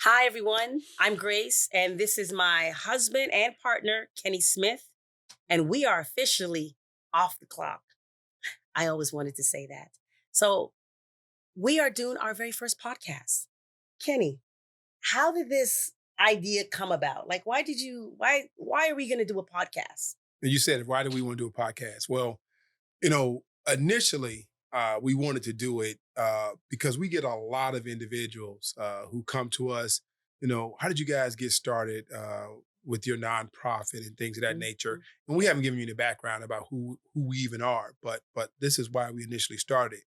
Hi, everyone. I'm Grace, and this is my husband and partner, Kenny Smith, and we are officially off the clock. I always wanted to say that. So, we are doing our very first podcast. Kenny, how did this idea come about? Like, why are we going to do a podcast? And you said, why do we want to do a podcast? Well, initially, we wanted to do it because we get a lot of individuals who come to us. How did you guys get started with your nonprofit and things of that nature? Mhm. And we haven't given you the background about who we even are, but this is why we initially started.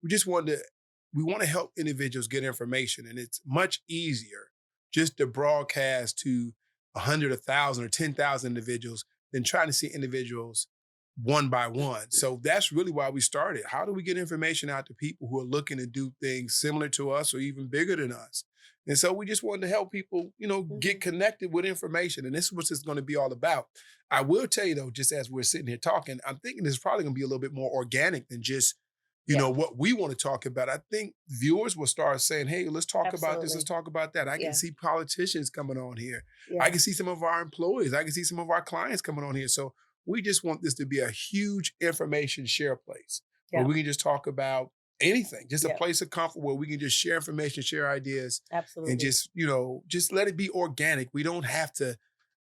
We just wanted to we want to help individuals get information, and it's much easier just to broadcast to 100, 1,000, or 10,000 individuals than trying to see individuals one by one. So that's really why we started. How do we get information out to people who are looking to do things similar to us or even bigger than us? And so we just wanted to help people, get Mhm. connected with information. And this is what it's going to be all about. I will tell you though, just as we're sitting here talking, I'm thinking this is probably going to be a little bit more organic than just, Yeah, what we want to talk about. I think viewers will start saying, hey, let's talk about this, let's absolutely. talk about that. I can Yeah, see politicians coming on here. I yeah, can see some of our employees. I can see some of our clients coming on here. So we just want this to be a huge information share place where yeah, we can just talk about anything, just a yeah, place of comfort where we can just share information, share ideas, and absolutely. just let it be organic. We don't have to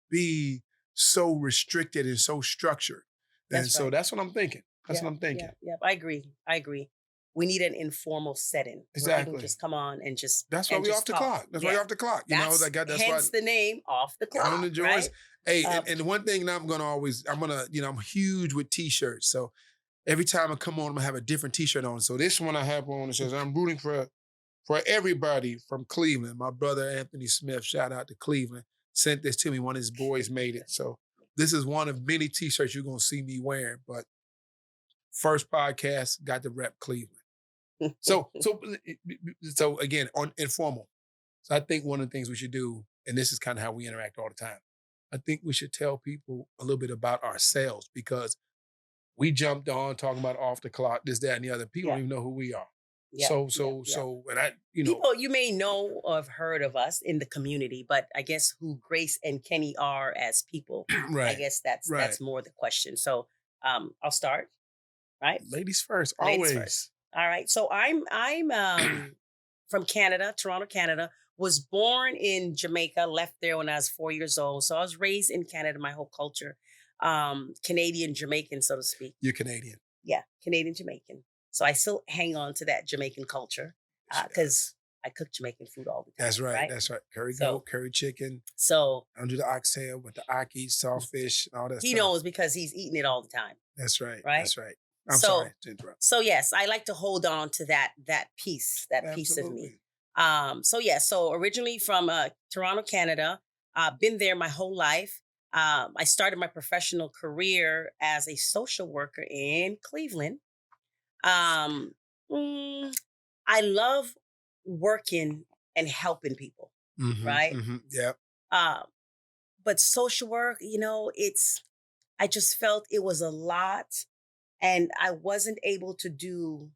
be so restricted and so structured. And That's so right. that's what I'm thinking. That's what Yeah, I'm yeah, thinking. yeah. I agree. I agree. We need an informal setting where I can Exactly. just come on That's why and we off just the talk. clock. That's why Yeah. you're off the clock. That's That's why hence the name off the I don't clock, enjoy it. right? Hey, Uh and the one thing that I'm huge with t-shirts. So every time I come on, I'm gonna have a different t-shirt on. So this one I have on, it says, I'm rooting for everybody from Cleveland. My brother Anthony Smith, shout out to Cleveland, sent this to me. One of his boys made it. So this is one of many t-shirts you're gonna see me wearing. But first podcast, got to rep Cleveland. So again, on informal. So I think one of the things we should do, and this is kind of how we interact all the time, I think we should tell people a little bit about ourselves because we jumped on talking about off the clock, this, that, and the other. People don't yeah, even know who we are. yeah, So, yeah, so, yeah. so, and I. People you may know or have heard of us in the community, but I guess who Grace and Kenny are as people, I Right, guess that's right. that's more the question. So I'll start, right? Ladies first, Ladies first. always. All right. So I'm from Canada, Toronto, Canada. Was born in Jamaica, left there when I was 4 years old. So I was raised in Canada, my whole culture, Canadian Jamaican, so to speak. You're Canadian. Yeah, Canadian Jamaican. So I still hang on to that Jamaican culture She because does. I cook Jamaican food all the That's time, right. right? That's right. Curry So goat, curry chicken, so under the oxtail with the aki, sawfish, and all that he stuff. knows because he's eating it all the time, That's right. right? That's right. I'm sorry So to interrupt. so yes, I like to hold on to that piece of me. Absolutely. So originally from Toronto, Canada, been there my whole life. I started my professional career as a social worker in Cleveland. Um, mm, I love working and helping people, Mm-hmm. right? Mm-hmm. Yep. Um, but social work, I just felt it was a lot and I wasn't able to do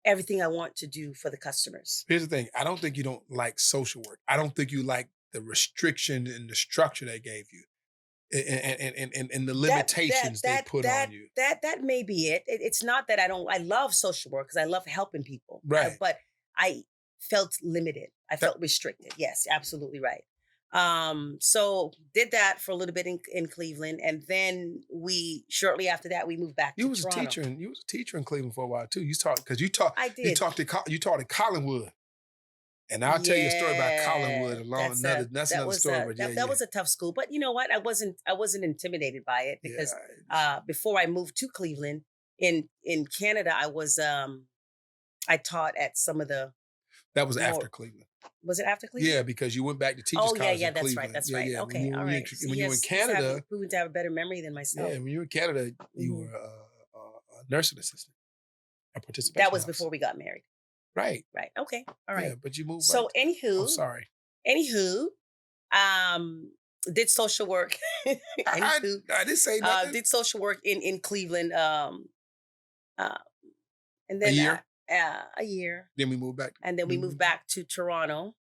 everything I want to do for the customers. Here's the thing. I don't think you don't like social work. I don't think you like the restriction and the structure they gave you and the That that limitations they that put that on you. that may be it. It's not that I don't. I love social work because I love helping people, Right. but I felt limited. I That felt restricted. Yes, absolutely right. So did that for a little bit in Cleveland, and then we shortly after that we moved back you to was a Toronto. teacher and you was a teacher in Cleveland for a while too. You taught because you taught I you did. talked to you taught at Collinwood. And I'll tell you a story about Yeah, Collinwood along another that's that another was story, but yeah, that yeah. was a tough school. But you know what? I wasn't intimidated by it because Yeah. before I moved to Cleveland in Canada, I taught at some of the That was after more. Cleveland. Was it after Cleveland? Yeah, because you went back to teachers Oh yeah, college yeah. in That's right. Cleveland. That's Yeah, right. yeah. Okay, all right. See, When you were in he's having Canada, proven to have a better memory than yeah, myself. when you were in Canada, you Hmm. were a nursing assistant, a That participation was nurse. before we got married. Right. Right. Okay. All Yeah, right. but you moved back. So I'm anywho, sorry. anywho, um, did social work. I, Anywho, I didn't say nothing. did social work in Cleveland, uh, and A then year. a year, Then we moved back. and then we moved Mhm. back to Toronto.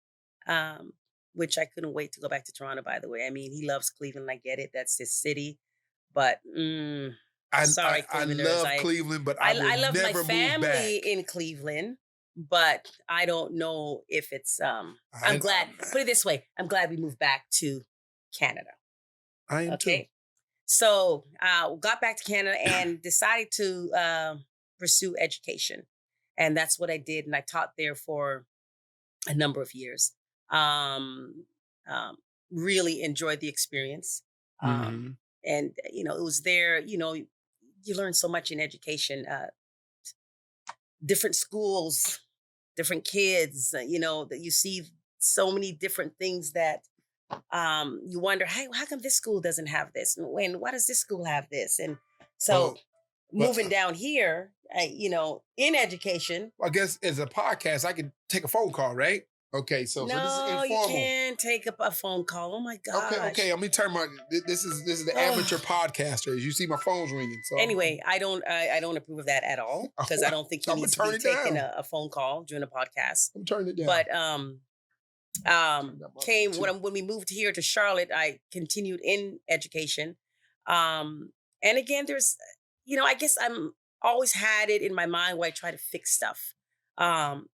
um, which I couldn't wait to go back to Toronto, by the way. I mean, he loves Cleveland. I get it. That's his city. But sorry, I Clevelanders. love Cleveland, but I I would love my never move family back. in Cleveland, but I don't know if it's I'm I, glad, put it this way, I'm glad we moved back to Canada. I am too. Okay. So got back to Canada and decided to pursue education. And that's what I did. And I taught there for a number of years. Um, really enjoyed the experience. Hmm. And, it was there, you learn so much in education, different schools, different kids, that you see so many different things that you wonder, hey, how come this school doesn't have this? And why does this school have this? And so Well, but moving down here, in education. I guess as a podcast, I can take a phone call, right? Okay, so this is No, you informal. can't take up a phone call. Oh my Okay, gosh. okay. Let me turn my. This is the amateur podcaster. As you see, my phone's ringing. So Anyway, I don't approve of that at all because I don't think he I'm gonna needs to be turn it taking down. a phone call during a podcast. I'm turning it down. But Turn that up came too. when we moved here to Charlotte, I continued in education. And again, there's, I guess I'm always had it in my mind where I try to fix stuff.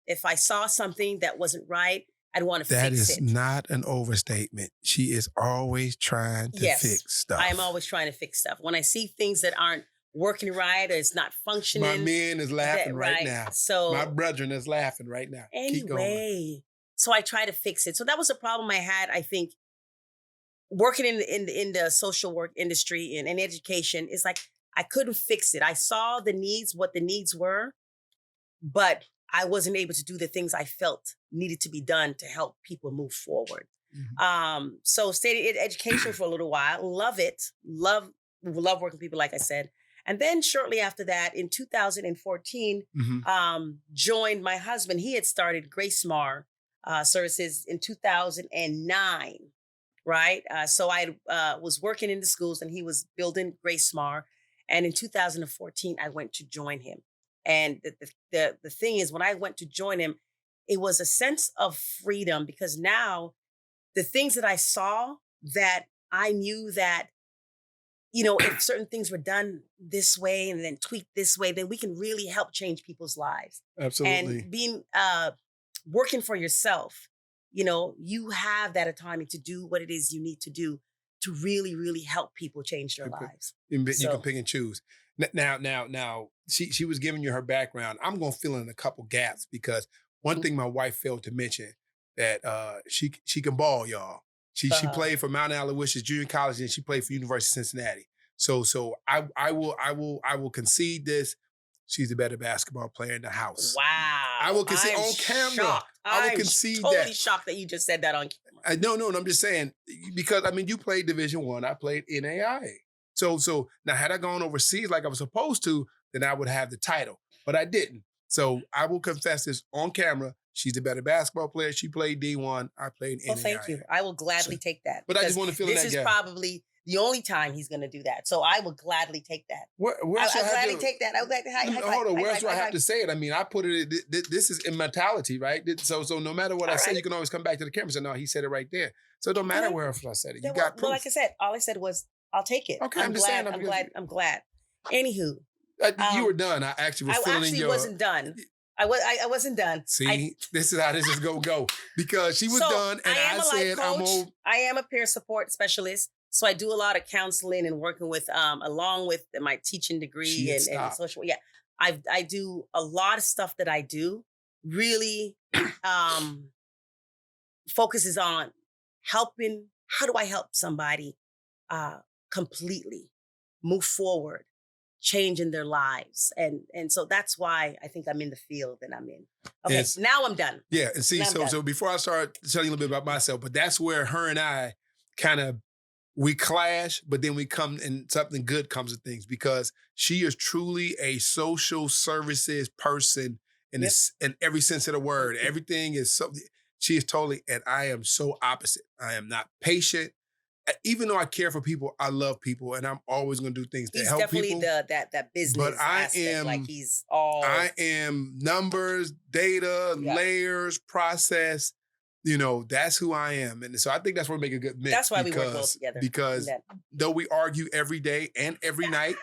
If I saw something that wasn't right, I'd want to That fix is it. not an overstatement. She is always trying to Yes, fix stuff. I am always trying to fix stuff. When I see things that aren't working right or it's not functioning. My man is laughing right now. So My brethren is laughing right now. Keep going. anyway, so I try to fix it. So that was a problem I had, I think, working in the social work industry and in education. Is like I couldn't fix it. I saw the needs, what the needs were, but I wasn't able to do the things I felt needed to be done to help people move forward. Mhm. So stayed in education for a little while. Love it. Love working with people, like I said. And then shortly after that, in 2014, Mhm. joined my husband. He had started Grace services in 2009, right? So I was working in the schools and he was building Grace. And in 2014, I went to join him. And the thing is, when I went to join him, it was a sense of freedom because now the things that I saw, that I knew that, if certain things were done this way and then tweaked this way, then we can really help change people's lives. Absolutely. And being working for yourself, you have that autonomy to do what it is you need to do to really, really help people change their lives. You can So pick and choose. Now, she was giving you her background. I'm gonna fill in a couple gaps because one thing my wife failed to mention that she can ball, y'all. She played for Mount Aloysius Junior College and she played for University of Cincinnati. So I will concede this. She's the better basketball player in the house. wow. I will concede I'm on camera. shocked. I will I'm concede totally that. shocked that you just said that on camera. No, I'm just saying because you played Division One, I played NAIA. So now had I gone overseas like I was supposed to, then I would have the title, but I didn't. So I will confess this on camera. She's the better basketball player. She played D1. I played NAIA. Well, thank you. I will gladly take that. But I just want to fill in that this is gap. probably the only time he's going to do that. So I will gladly take that. Where I'll gladly take that. I would like to hold on. Where else do I have to say it? I put it. This is immortality, right? So no matter what I say, you can always come back to the camera and say, "No, he said it right there." So it don't matter where else I said it. You got proof. Well, like I said, all I said was, "I'll take it." Okay, I'm just saying. I'm glad. Anywho, you were done. I actually was filling in your. I wasn't done. I wasn't done. See, this is how this is go because she was done, and I said, "I'm old." I am a peer support specialist, so I do a lot of counseling and working with, along with my teaching degree and social. Yeah, I do a lot of stuff that I do. Really, focuses on helping. How do I help somebody completely move forward, changing their lives, and so that's why I think I'm in the field that I'm in. Okay, now I'm done. Yeah, and see, so before I start telling you a little bit about myself, but that's where her and I kind of we clash, but then we come and something good comes of things because she is truly a social services person in in every sense of the word. Everything is so. She is totally, and I am so opposite. I am not patient. Even though I care for people, I love people, and I'm always going to do things to help people. He's definitely that business. But I aspect, am like he's all. I am numbers, data, layers, process. that's who I am. And so I think that's where we make a good mix That's why we work well together. In because that though we argue every day and every night,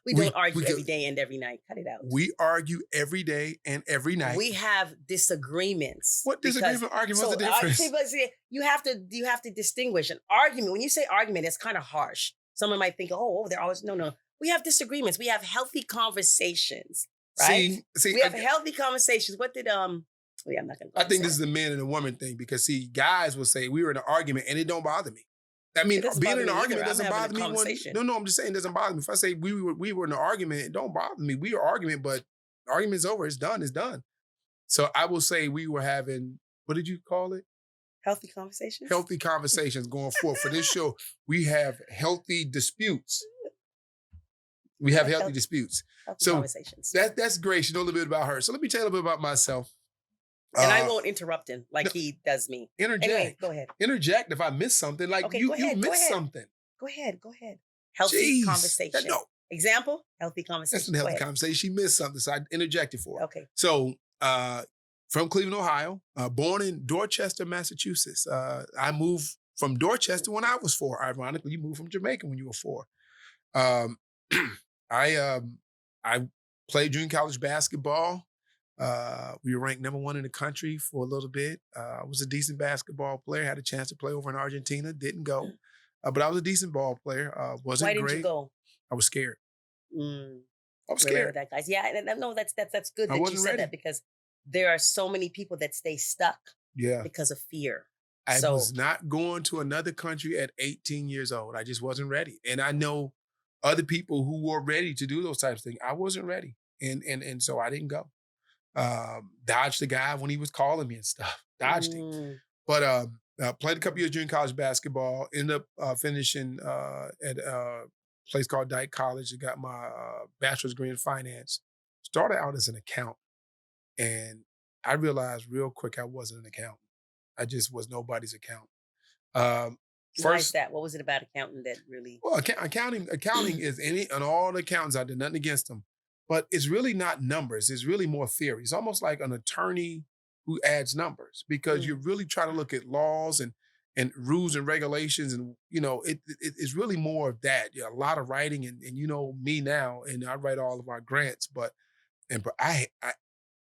we we don't we argue could, every day and every night. Cut it out. we argue every day and every night. We have disagreements What because disagreement argument? What's so the difference? see, but see, you have to distinguish an argument. When you say argument, it's kind of harsh. Someone might think, they're always no. We have disagreements. We have healthy conversations, right? See, We have healthy conversations. What did yeah, I'm not gonna go I into think this that. is a man and a woman thing because see, guys will say we were in an argument and it don't bother me. I mean, It doesn't being bother in an me either. argument I'm doesn't having a bother me. conversation. No, I'm just saying it doesn't bother me. If I say we were in an argument, it don't bother me. We are arguing, but the argument's over. It's done. It's done. So I will say we were having, what did you call it? Healthy conversations. Healthy conversations going forward. For this show, we have healthy disputes. We have healthy disputes. Healthy So conversations. that's great. You know a little bit about her. So let me tell you a little bit about myself. And I won't interrupt him like no, he does me. Interject. Anyway, go ahead. Interject if I miss something. Like Okay, you go ahead. Go missed ahead. something. Go ahead. Healthy Jeez. conversation. No, Example, healthy that's conversation. an Go healthy ahead. conversation. She missed something, so I interjected for her. Okay. So from Cleveland, Ohio, born in Dorchester, Massachusetts. I moved from Dorchester when I was 4. Ironically, you moved from Jamaica when you were 4. Um, I played junior college basketball. We were ranked number 1 in the country for a little bit. I was a decent basketball player. Had a chance to play over in Argentina. Didn't go, but I was a decent ball player. Wasn't Why didn't great. you go? I was scared. I was Remember scared. that, guys. Yeah, and no, that's good I that you wasn't said ready. that because there are so many people that stay stuck Yeah. because of fear. I So was not going to another country at 18 years old. I just wasn't ready. And I know other people who were ready to do those types of things. I wasn't ready. And so I didn't go. Dodged the guy when he was calling me and stuff. Dodged him. But played a couple years junior college basketball. Ended up finishing at a place called Dyke College. I got my bachelor's degree in finance. Started out as an accountant. And I realized real quick I wasn't an accountant. I just was nobody's accountant. why is First, that? What was it about accounting that really? well, accounting is and all the accountants I did nothing against them, but it's really not numbers. It's really more theory. It's almost like an attorney who adds numbers because you're really trying to look at laws and rules and regulations, and it's really more of that. Yeah, a lot of writing, and me now, and I write all of our grants, but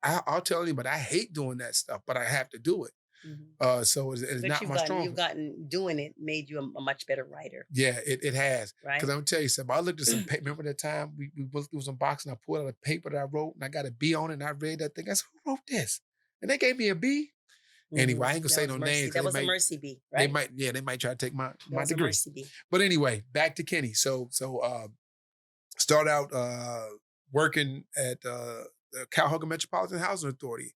I'll tell anybody I hate doing that stuff, but I have to do it. So it's But not my strong. you've gotten doing it made you a much better writer, Yeah, it has. right? Because I'm gonna tell you something. I looked at some paper. Remember that time we both through some box and I pulled out a paper that I wrote and I got a B on it and I read that thing. I said, who wrote this? And they gave me a B. Anyway, I ain't gonna say no names. That was a mercy B, They right? might try to take my That was a degree. mercy B. But anyway, back to Kenny. So start out working at the Calhoun Metropolitan Housing Authority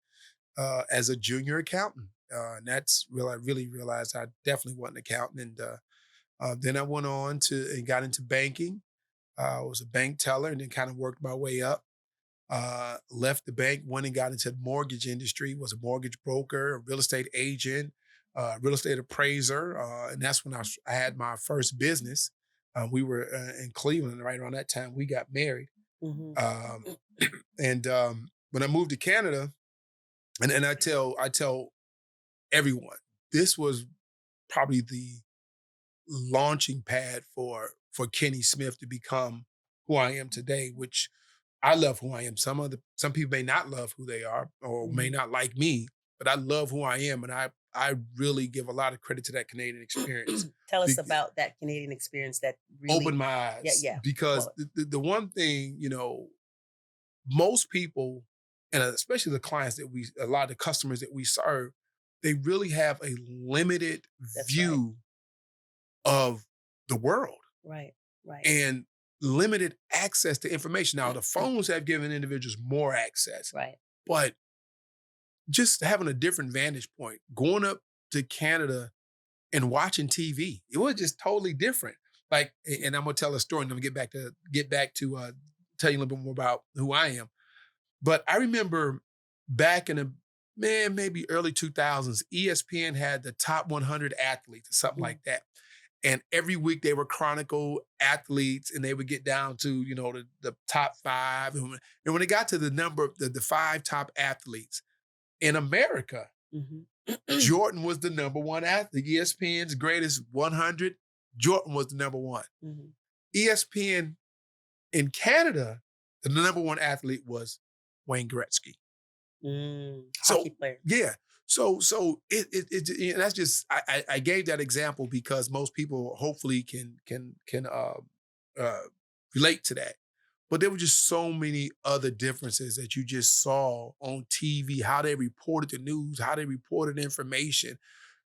as a junior accountant. And that's I really realized I definitely wasn't an accountant. And then I went on and got into banking. I was a bank teller and then kind of worked my way up. Left the bank, went and got into the mortgage industry, was a mortgage broker, a real estate agent, real estate appraiser. And that's when I had my first business. We were in Cleveland right around that time. We got married. Um, and when I moved to Canada, and I tell everyone, this was probably the launching pad for Kenny Smith to become who I am today, which I love who I am. Some people may not love who they are or may not like me, but I love who I am. And I really give a lot of credit to that Canadian experience. Tell us about that Canadian experience that really Opened my eyes. Yeah. Because Well, the one thing, most people, and especially the clients a lot of the customers that we serve, they really have a limited view of the world. Right. And limited access to information. Now, the phones have given individuals more access. Right. But just having a different vantage point, going up to Canada and watching TV, it was just totally different. Like, and I'm gonna tell a story, and I'm gonna get back to tell you a little bit more about who I am. But I remember back in the maybe early 2000s, ESPN had the top 100 athletes or something like that. And every week they would chronicle athletes and they would get down to, the top 5. And when it got to the number of the 5 top athletes in America, Jordan was the number one athlete. ESPN's greatest 100, Jordan was the number one. Mhm. ESPN in Canada, the number one athlete was Wayne Gretzky. Hockey So player. yeah, that's just I gave that example because most people hopefully can uh, relate to that. But there were just so many other differences that you just saw on TV, how they reported the news, how they reported information,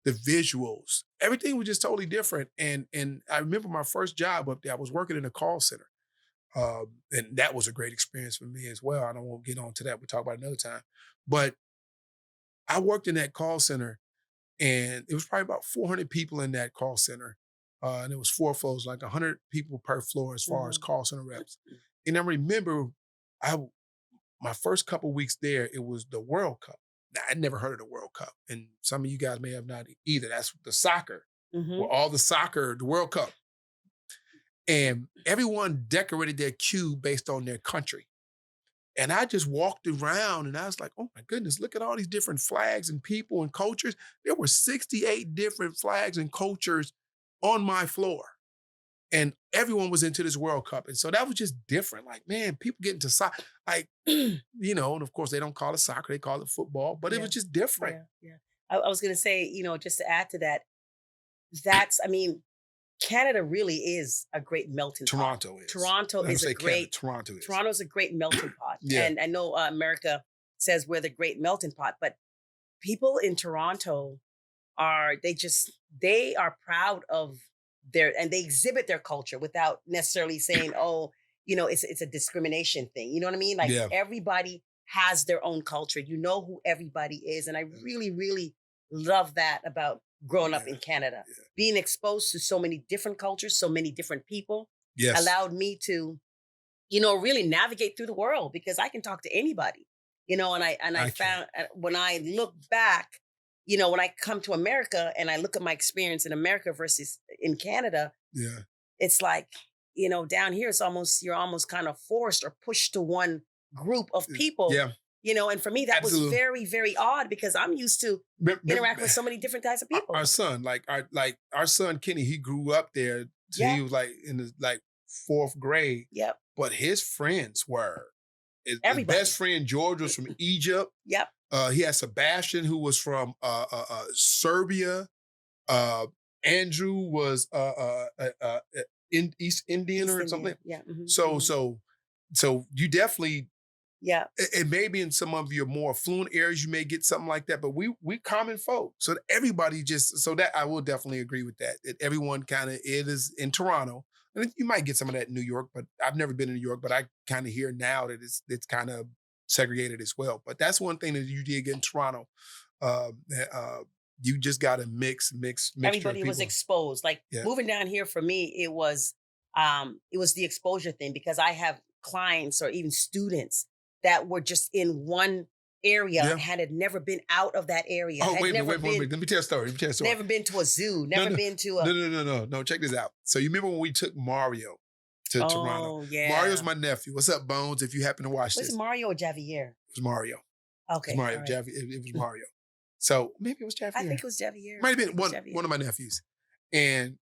the visuals, everything was just totally different. And I remember my first job up there, I was working in a call center. And that was a great experience for me as well. I don't want to get on to that. We'll talk about it another time. But I worked in that call center, and it was probably about 400 people in that call center. And it was four floors, like 100 people per floor as far as Mhm. call center reps. And I remember I my first couple weeks there, it was the World Cup. Now, I'd never heard of the World Cup, and some of you guys may have not either. That's the soccer, well, Mhm. all the soccer, the World Cup. And everyone decorated their cube based on their country. And I just walked around and I was like, oh my goodness, look at all these different flags and people and cultures. There were 68 different flags and cultures on my floor. And everyone was into this World Cup. And so that was just different. Like, man, people get into soccer. Like, and of course they don't call it soccer, they call it football, but it Yeah. was just different. Yeah. Yeah. I was gonna say, just to add to that, I mean, Canada really is a great melting pot. Toronto is. Toronto I don't is a say Canada, great Toronto is. Toronto's a great melting pot. Yeah. And I know America says we're the great melting pot, but people in Toronto they are proud of and they exhibit their culture without necessarily saying, oh, it's a discrimination thing. You know what I mean? Like Yeah. everybody has their own culture. You know who everybody is. And I really, really love that about growing up Yeah. in Canada. Yeah. Being exposed to so many different cultures, so many different people Yes. allowed me to, really navigate through the world because I can talk to anybody. And I I can. found when I look back, when I come to America and I look at my experience in America versus in Canada, Yeah. it's like, down here you're almost kind of forced or pushed to one group of people, Yeah. and for me that was Absolutely. very, very odd because I'm used to interact with so many different types of people. Our son, our son Kenny, he grew up there. So Yeah. he was like in the fourth grade, Yep. but his friends were his Everybody. best friend George was from Egypt. Yep. He had Sebastian who was from Serbia. Uh, Andrew was in East Indian East or India. something. Yeah. So so you definitely Yeah. it may be in some of your more affluent areas, you may get something like that, but we common folk. So everybody so that I will definitely agree with that. Everyone kind of it is in Toronto. And you might get some of that in New York, but I've never been in New York, but I kind of hear now that it's kind of segregated as well. But that's one thing that you did get in Toronto. That, you just got a mixture of Everybody was people. exposed. Like Yeah. moving down here for me, it was the exposure thing because I have clients or even students that were just in one area Yeah. and had never been out of that area. Oh, Had wait a minute, never wait a been minute. Let me tell you a story. Let me tell you a story. never been to a zoo, No, never no, been to no, a no, no, no, no. Check this out. So you remember when we took Mario to Toronto? Oh yeah. Mario's my nephew. What's up, Bones? If you happen to watch Was this, it Mario or Javier? it was Mario. Okay. It was Mario. All right. It was Mario. So maybe it was Javier. I think it was Javier. Might have I been think it was one Javier. of my nephews. And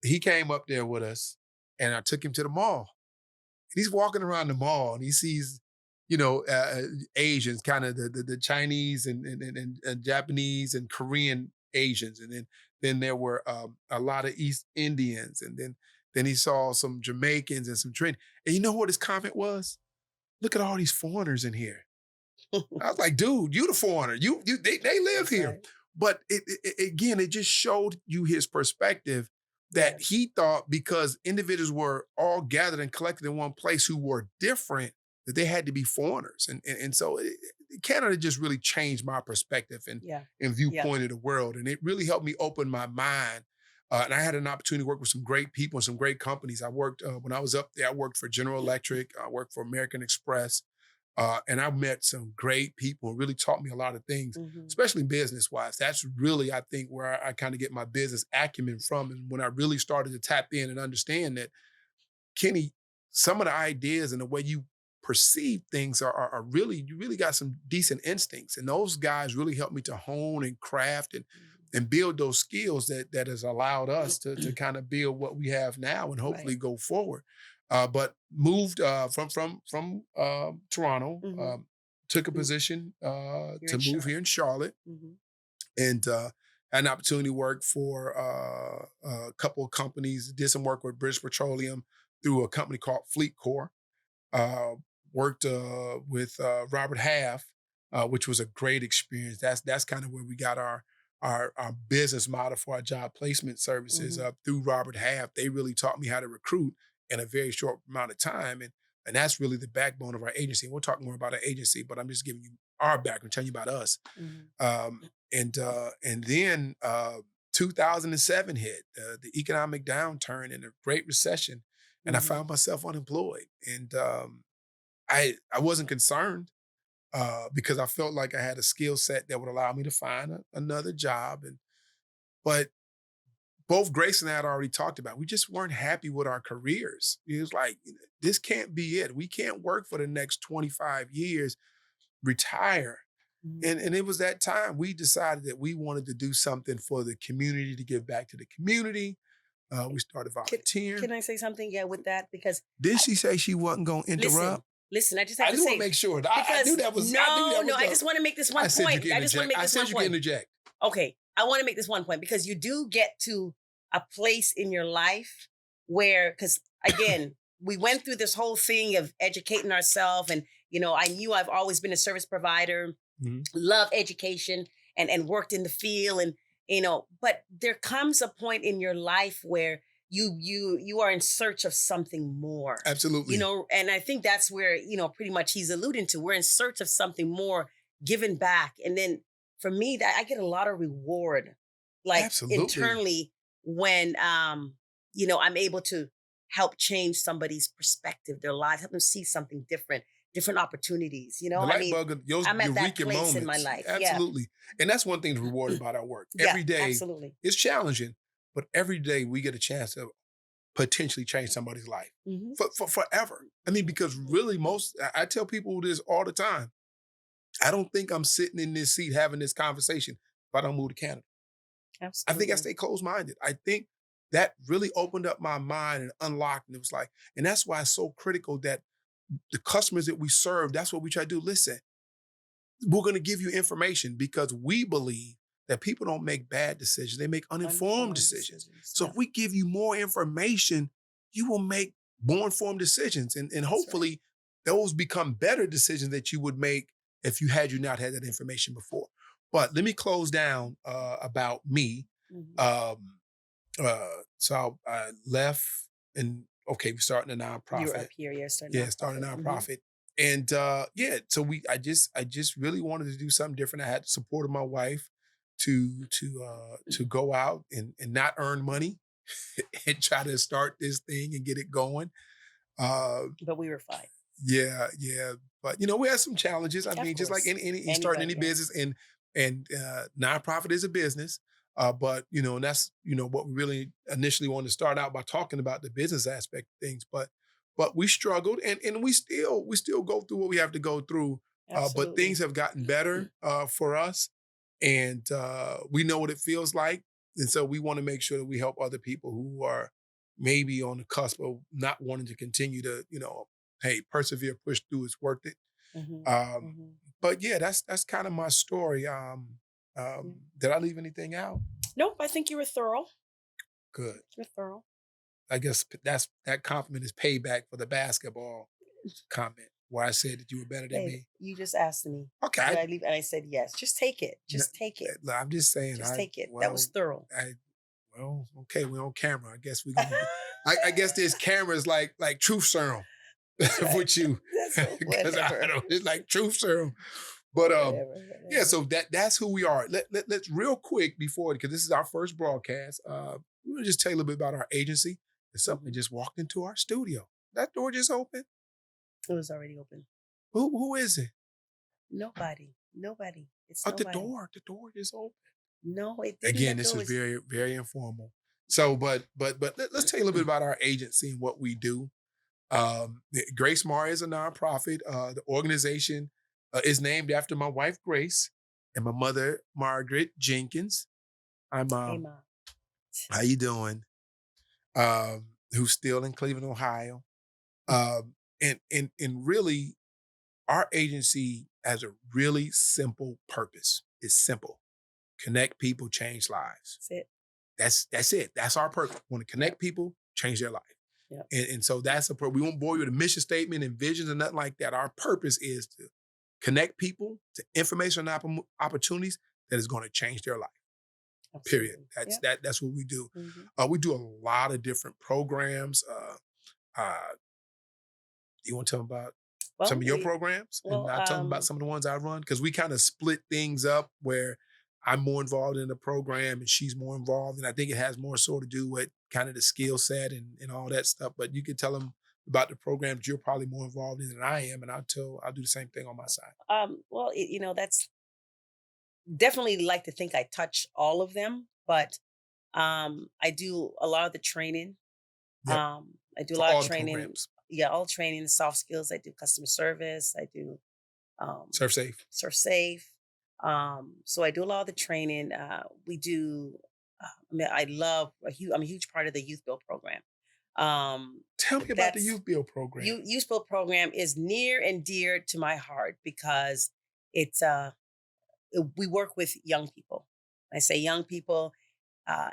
he came up there with us, and I took him to the mall. And he's walking around the mall, and he sees, Asians, kind of the Chinese and Japanese and Korean Asians, and then there were a lot of East Indians, and then he saw some Jamaicans and some Trinidad. And you know what his comment was? Look at all these foreigners in here. I was like, dude, you the foreigner. They live That's here. right. But again, it just showed you his perspective that Yes. he thought because individuals were all gathered and collected in one place who were different, that they had to be foreigners. And so Canada just really changed my perspective and, Yeah. and viewpoint of the world. And it really helped me open my mind. And I had an opportunity to work with some great people and some great companies. I worked, when I was up there, I worked for General Electric, I worked for American Express. And I met some great people who really taught me a lot of things, Mhm. especially business wise. That's really, I think, where I kind of get my business acumen from. And when I really started to tap in and understand that, Kenny, some of the ideas and the way you perceive things are really, you really got some decent instincts. And those guys really helped me to hone and craft and build those skills that has allowed us to kind of build what we have now and hopefully Right. go forward. But moved from Toronto, Mm-hmm. took a Mm. position You're to in move here Charlotte. in Charlotte, Mm-hmm. and had an opportunity to work for a couple of companies. Did some work with British Petroleum through a company called Fleet Corps. Uh, Worked with Robert Half, which was a great experience. That's kind of where we got our business model for our job placement services Mm-hmm. through Robert Half. They really taught me how to recruit in a very short amount of time, and that's really the backbone of our agency. And we'll talk more about our agency, but I'm just giving you our background, telling you about us. Mm-hmm. Um, and then 2007 hit, the economic downturn and a great recession, and I Mm-hmm. found myself unemployed. And I wasn't concerned because I felt like I had a skill set that would allow me to find another job. And but both Grace and I had already talked about, we just weren't happy with our careers. It was like, this can't be it. We can't work for the next 25 years, retire. Mm-hmm. And it was that time we decided that we wanted to do something for the community, to give back to the community. We started Can, volunteering. can I say something? Yeah, with that, because Did she say she wasn't going to listen, interrupt? listen. I just have I to just want to say make sure. I knew because that was. I knew no, that no. was I the. just want to make this I one said you point. can I just want to interject. make I this said one you can point. interject. Okay, I want to make this one point because you do get to a place in your life where, because again, we went through this whole thing of educating ourselves, and I knew I've always been a service provider, Mhm. love education, and worked in the field, and but there comes a point in your life where you are in search of something more, Absolutely. and I think that's where pretty much he's alluding to, we're in search of something more, giving back. And then for me, that I get a lot of reward, like Absolutely. internally, when I'm able to help change somebody's perspective, their lives, help them see something different, different opportunities. The I light mean, bulb, those I'm at that eureka place in my moments. life. Yeah. Absolutely. And that's one thing that's rewarded about our work. Yeah, Every day absolutely. it's challenging, but every day we get a chance to potentially change somebody's life Hmm. for forever. I mean, because really I tell people this all the time. I don't think I'm sitting in this seat having this conversation if I don't move to Canada. I think I Absolutely. stay closed-minded. I think that really opened up my mind and unlocked, and it was like, and that's why it's so critical that the customers that we serve, that's what we try to do. Listen, we're going to give you information because we believe that people don't make bad decisions. They make uninformed Uninformed decisions. decisions. So Yeah, if we give you more information, you will make more informed decisions. And that's right. hopefully those become better decisions that you would make if you not had that information before. But let me close down about me. Hmm. Um, so I left and okay, we're starting a You're nonprofit. up here. You're starting Yeah, starting nonprofit. a Hmm. nonprofit. And yeah, so I just really wanted to do something different. I had the support of my wife to go out and not earn money and try to start this thing and get it going. Uh But we were fine. yeah, yeah. But we had some challenges. I Of mean, just like course. any starting any Anybody, yeah. business, and nonprofit is a business. But and that's what we really initially wanted to start out by talking about the business aspect of things. But we struggled, and we still go through what we have to go through. But things Absolutely. have gotten better for us, and we know what it feels like, and so we want to make sure that we help other people who are maybe on the cusp of not wanting to continue to hey, persevere, push through. It's worth it. Hmm. Um, Hmm. but yeah, that's kind of my story. Yeah. Did I leave anything out? Nope. I think you were thorough. Good. You're thorough. I guess that compliment is payback for the basketball comment where I said that you were better than Hey, me. you just asked me, Okay, did I leave? And I said yes. Just take it. n- Just take it. I'm just saying. Just take it. That was Well, thorough. I okay. We're on camera. I guess we're gonna. I guess there's cameras like truth serum That's right. with you That's because I whatever. don't. It's like truth serum. But Whatever. yeah, Whatever. so that's who we are. Let's real quick before, because this is our first broadcast. We're gonna just tell you a little bit about our agency. It's something that Mhm. just walked into our studio. That door just opened. It was already open. Who is it? Nobody. Nobody. It's nobody. The door just opened. No, it didn't. Again, That this door is was. very, very informal. So, but let's tell you a little bit about our agency and what we do. Grace Mar is a nonprofit. The organization is named after my wife, Grace, and my mother, Margaret Jenkins. I'm, Hey, Mom. how you doing? Who's still in Cleveland, Ohio. And really, our agency has a really simple purpose. It's simple. Connect people, change lives. That's it. That's it. That's our purpose. Want to connect Yep. people, change their life. Yep. And so that's we won't bore you with a mission statement and visions and nothing like that. Our purpose is to connect people to information and opportunities that is going to change their life. Period. Absolutely. Yep. That's what we do. Mhm. We do a lot of different programs. Uh, you want to tell them about some Well, of your programs, and well, I'll tell them about some of the ones I run, because we kind of split things up where I'm more involved in the program and she's more involved. And I think it has more so to do with kind of the skill set and all that stuff. But you can tell them about the programs you're probably more involved in than I am. And I'll do the same thing on my side. well, that's definitely like to think I touch all of them, but I do a lot of the training. Yep. I do a For lot of all the training. programs. Yeah, all training, soft skills. I do customer service. I do Surf safe. surf safe. So I do a lot of the training. We do. I love. I'm a huge part of the youth build program. Tell me about the That's youth build program. youth build program is near and dear to my heart because it's we work with young people. I say young people.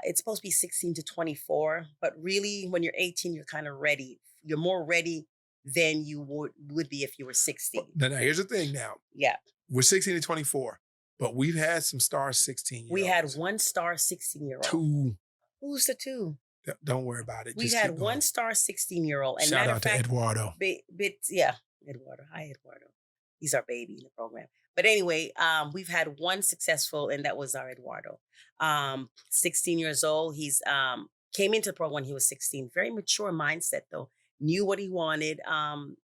It's supposed to be 16 to 24, but really, when you're 18, you're kind of ready. You're more ready than you would be if you were 16. Now, here's the thing now. Yeah. We're 16 to 24, but we've had some star 16-year-olds. We had one star 16-year-old. Two. Who's the two? Don't worry about it. We've Just had keep one going. star 16-year-old. And Shout matter out of to fact, Eduardo. yeah, Eduardo. Hi, Eduardo. He's our baby in the program. But anyway, we've had one successful, and that was our Eduardo. 16 years old. He's came into the program when he was 16. Very mature mindset, though. Knew what he wanted. And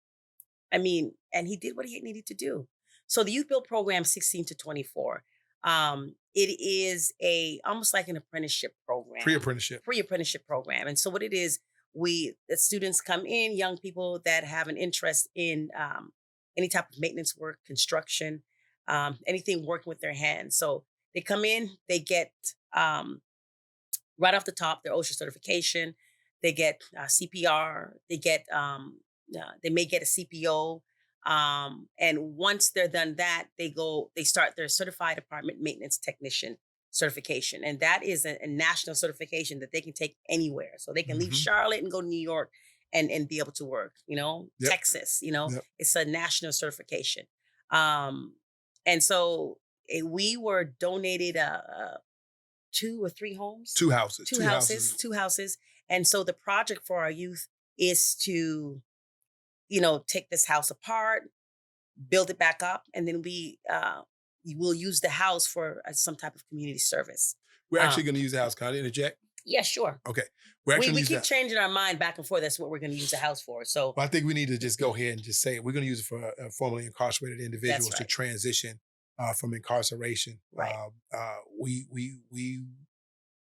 he did what he needed to do. So the Youth Build program, 16 to 24. It is almost like an apprenticeship program. Pre-apprenticeship. Pre-apprenticeship program. And so what it is, the students come in, young people that have an interest in any type of maintenance work, construction, anything working with their hands. So they come in, they get right off the top their OSHA certification, they get CPR, they may get a CPO. And once they're done that, they start their certified apartment maintenance technician certification. And that is a national certification that they can take anywhere. So they can leave Charlotte and go to New York and be able to work, Yep. Texas, Yep. it's a national certification. And so we were donated 2 or 3 homes. Two houses. Two houses. And so the project for our youth is to, take this house apart, build it back up, and then we will use the house for some type of community service. We're actually going to use the house. Can I interject? Yeah, sure. Okay. We're actually We keep changing our mind back and forth. That's what we're going to use the house for. So Well, I think we need to just go ahead and just say it. We're going to use it for formerly incarcerated individuals to right. transition from incarceration. Right. We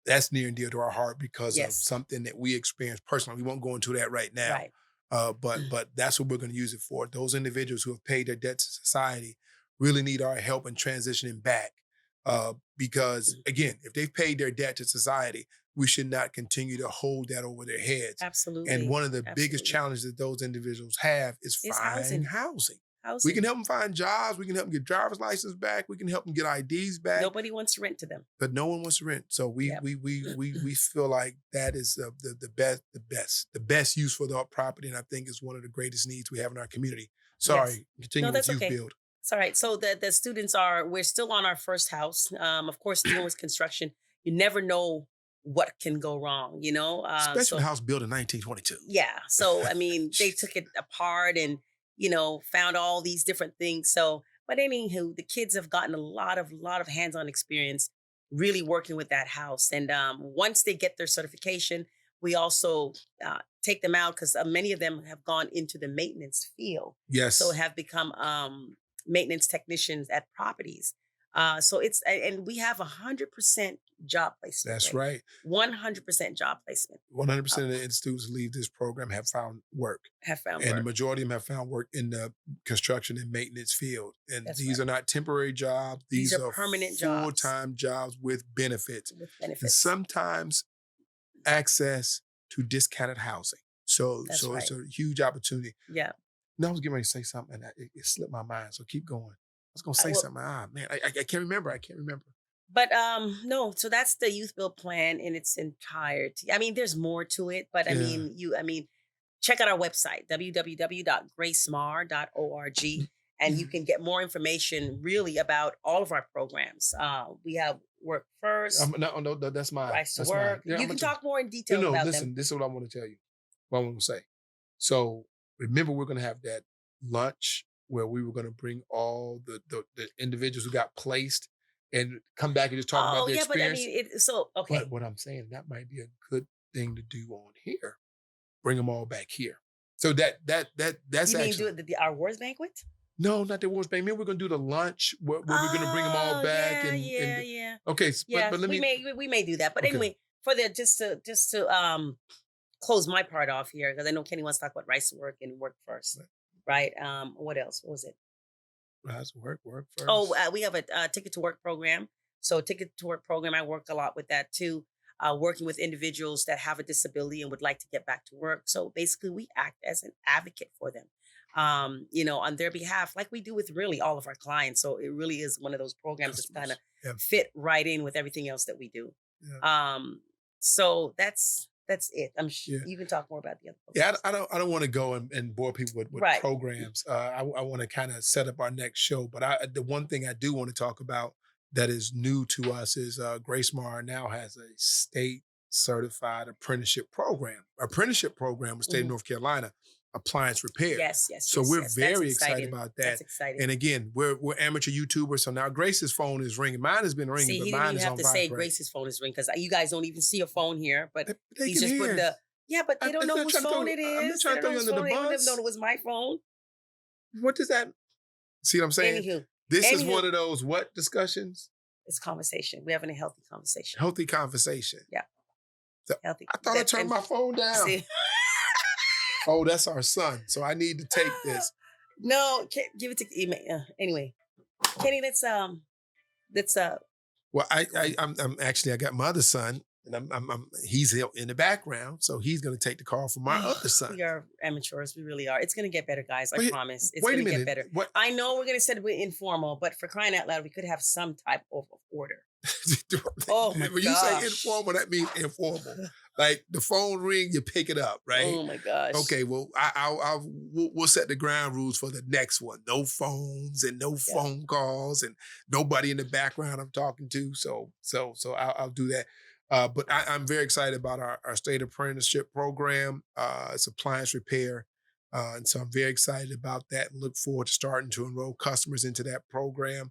that's near and dear to our heart because of Yes. something that we experienced personally. We won't go into that right now. Right. But that's what we're going to use it for. Those individuals who have paid their debt to society really need our help in transitioning back. Because again, if they've paid their debt to society, we should not continue to hold that over their heads. Absolutely. And one of the biggest Absolutely. challenges that those individuals have is It's finding housing. housing. We can help them find jobs. We can help them get driver's license back. We can help them get IDs back. Nobody wants to rent to them. But no one wants to rent. So we feel like that is the best use for the property, and I think is one of the greatest needs we have in our community. Sorry, continue with youth build. It's all right. So the students we're still on our first house. Of course, dealing with construction, you never know what can go wrong, Especially the house built in 1922. Yeah. So, they took it apart and, found all these different things. So, but anywho, the kids have gotten a lot of hands-on experience really working with that house. And once they get their certification, we also take them out because many of them have gone into the maintenance field. Yes. So have become maintenance technicians at properties. So and we have 100% job placement That's rate. right. 100% job placement. 100% of the students who leave this program have found work. Have found And the work. majority of them have found work in the construction and maintenance field. And That's these right. are not temporary jobs. These These are are permanent jobs full-time jobs with benefits. with And benefits. sometimes access to discounted housing. So That's it's right. a huge opportunity. Yeah. Now I was getting ready to say something and it slipped my mind. So keep going. I was going to say Well, something. Man, I can't remember. I can't remember. but no, so that's the youth build plan in its entirety. I mean, there's more to it, but Yeah. I mean, check out our website, www.gracemar.org, and you can get more information really about all of our programs. We have Work First, No, that's mine. Rise to That's mine. Work. Yeah, You can talk more in detail about listen, them. this is what I want to tell you. What I want to say. So remember, we're going to have that lunch where we were going to bring all the individuals who got placed and come back and just talk about Oh, their yeah, but I experience. mean, so, okay. But what I'm saying, that might be a good thing to do on here. Bring them all back here. So that's You mean actually do it our awards banquet? no, not the awards bank. Maybe we're going to do the lunch where we're going to bring them all Oh, back yeah. okay. Yeah, But let me we may do that. But okay. anyway, for the just to close my part off here, because I know Kenny wants to talk about Rice to Work and Work First. Right. What else? What was it? Rise to work first. Oh, we have a Ticket to Work program. So Ticket to Work program, I work a lot with that too. Working with individuals that have a disability and would like to get back to work. So basically, we act as an advocate for them, on their behalf, like we do with really all of our clients. So it really is one of those programs that's kind of Yeah. fit right in with everything else that we do. Yeah. So that's it. I'm sure Yeah. you can talk more about the other Yeah, programs. I don't want to go and bore people with Right. programs. I want to kind of set up our next show. But the one thing I do want to talk about that is new to us is Grace Mar now has a state certified apprenticeship program. Apprenticeship program with the state of Mhm. North Carolina, appliance repair. Yes. So we're That's very excited exciting. about That's that. exciting. And again, we're amateur YouTubers. So now Grace's phone is ringing. Mine has been ringing, See, but he didn't mine even is have on to say vibrate. Grace's phone is ringing because you guys don't even see a phone here. But They he's can just putting hear. but they don't I'm know not whose trying to phone it I'm not is. They trying to don't throw know you whose under the phone. They wouldn't have known bus. it was my phone. What does that see what I'm saying? Anywho, This is Anywho. one of those what discussions? it's conversation. We're having a healthy conversation. Healthy conversation. Yeah. So, Healthy. I thought I turned my phone down. See, Oh, that's our son. So I need to take this. no, give it to email. Anyway, Kenny, let's Well, I'm actually I got my other son, and he's in the background, so he's going to take the call from my other son. We are amateurs. We really are. It's going to get better, guys. I Wait- promise. It's Wait going a to get minute. better. What? I know we're going to say we're informal, but for crying out loud, we could have some type of order. Oh my When you say gosh. informal, that means informal. Like the phone ring, you pick it up, right? Oh my gosh. Okay, well, we'll set the ground rules for the next one. No phones and no phone calls and nobody in the background I'm talking to. So I'll do that. But I'm very excited about our state apprenticeship program. It's appliance repair. And so I'm very excited about that and look forward to starting to enroll customers into that program.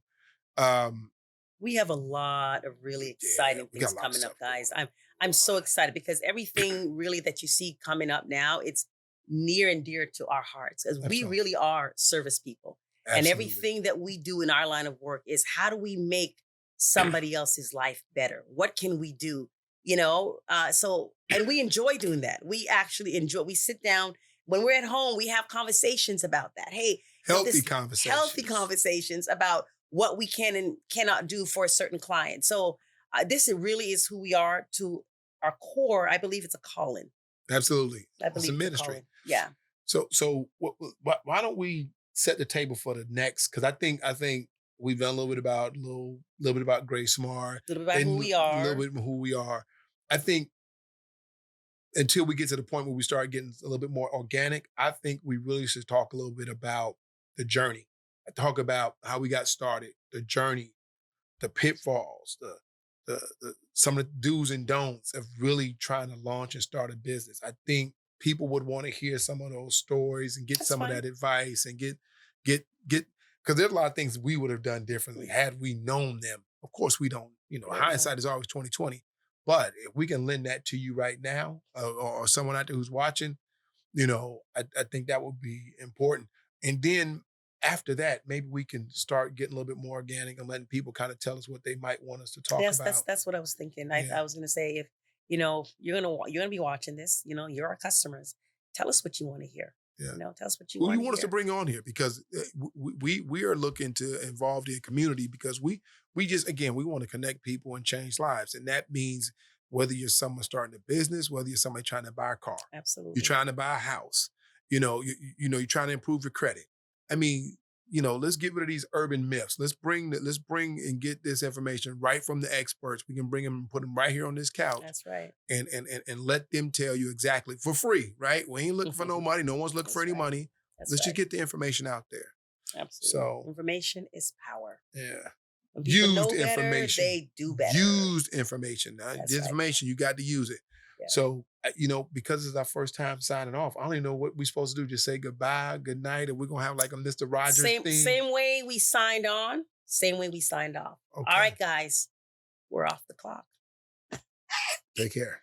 We have a lot of really exciting we got things a lot of coming up, stuff going guys. I'm so excited because everything really that you see coming up now, it's near and dear to our hearts as we Absolutely. really are service people. And Absolutely. everything that we do in our line of work is how do we make somebody else's life better? What can we do? And we enjoy doing that. We actually enjoy, we sit down when we're at home, we have conversations about that. Hey, Healthy conversations. Healthy conversations about what we can and cannot do for a certain client. So this really is who we are to our core. I believe it's a calling. Absolutely. I It's a believe ministry. calling. Yeah. So why don't we set the table for the next? Because I think we've done a little bit about Grace Smart, A little bit about who we a are. little bit who we are. I think until we get to the point where we start getting a little bit more organic, I think we really should talk a little bit about the journey. Talk about how we got started, the journey, the pitfalls, the some of the do's and don'ts of really trying to launch and start a business. I think people would want to hear some of those stories and get That's some fine. of that advice and get because there's a lot of things we would have done differently had we known them. Of course, we don't. Right. Hindsight is always 20/20. But if we can lend that to you right now, or someone out there who's watching, I think that would be important. And then after that, maybe we can start getting a little bit more organic and letting people kind of tell us what they might want us to talk Yes, that's about. that's what I was thinking. Yeah. I was gonna say if you're gonna be watching this, you're our customers. Tell us what you want to hear. Yeah. Tell us what you Who you want to want us to hear. bring on here? Because we are looking to involve the community because we just again we want to connect people and change lives, and that means whether you're someone starting a business, whether you're somebody trying to buy a car, you're Absolutely. trying to buy a house, you're trying to improve your credit. I mean, let's get rid of these urban myths. Let's bring and get this information right from the experts. We can bring them and put them right here on this couch That's right. and let them tell you exactly for free, right? We ain't looking for no money. No one's looking for That's any right. money. That's Let's just right. get the information out there. Absolutely. So Information is power. yeah. When people Used know better, information. they do better. Used information. Now, That's this right. information, you got to use it. Yeah. So, because it's our first time signing off, I don't even know what we're supposed to do. Just say goodbye, good night, and we're going to have like a Mr. Rogers Same theme. same way we signed on, same way we signed off. Okay. All right, guys, we're off the clock. Take care.